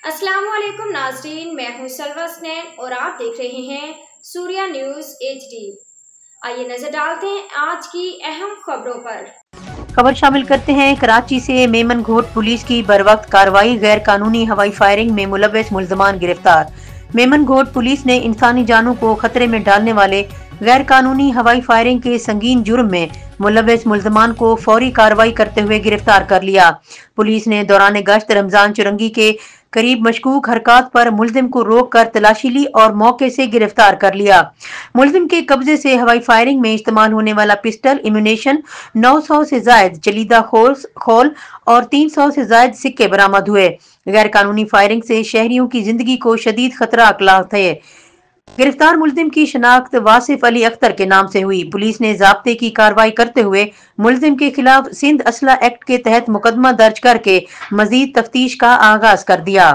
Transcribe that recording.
अस्सलाम वालेकुम नाज़रीन, मैं हूं सलवा स्नैन और आप देख रहे हैं सूर्या न्यूज़ HD। आइए नजर डालते हैं आज की अहम खबरों पर। खबर शामिल करते हैं। कराची से मेमन घोट पुलिस की बरवक्त कार्रवाई, गैर कानूनी हवाई फायरिंग में मुलव्वस मुल्ज़मान गिरफ्तार। मेमन घोट पुलिस ने इंसानी जानों को खतरे में डालने वाले गैर कानूनी हवाई फायरिंग के संगीन जुर्म में मुलव्वस मुल्ज़मान को फौरी कार्रवाई करते हुए गिरफ्तार कर लिया। पुलिस ने दौरान गश्त रमजान चुरंगी के करीब मशकूक हरकत पर मुल्जिम को रोक कर तलाशी ली और मौके से गिरफ्तार कर लिया। मुल्जिम के कब्जे से हवाई फायरिंग में इस्तेमाल होने वाला पिस्टल, इम्यूनेशन, 900 से जायद चलीदा खोल और 300 से जायद सिक्के बरामद हुए। गैर कानूनी फायरिंग से शहरियों की जिंदगी को शदीद खतरा अकलाक है। गिरफ्तार मुल्जिम की शनाख्त वासिफ अली अख्तर के नाम से हुई। पुलिस ने ज़ाब्ते की कार्रवाई करते हुए मुल्जिम के खिलाफ सिंध असला एक्ट के तहत मुकदमा दर्ज करके मजीद तफ्तीश का आगाज कर दिया।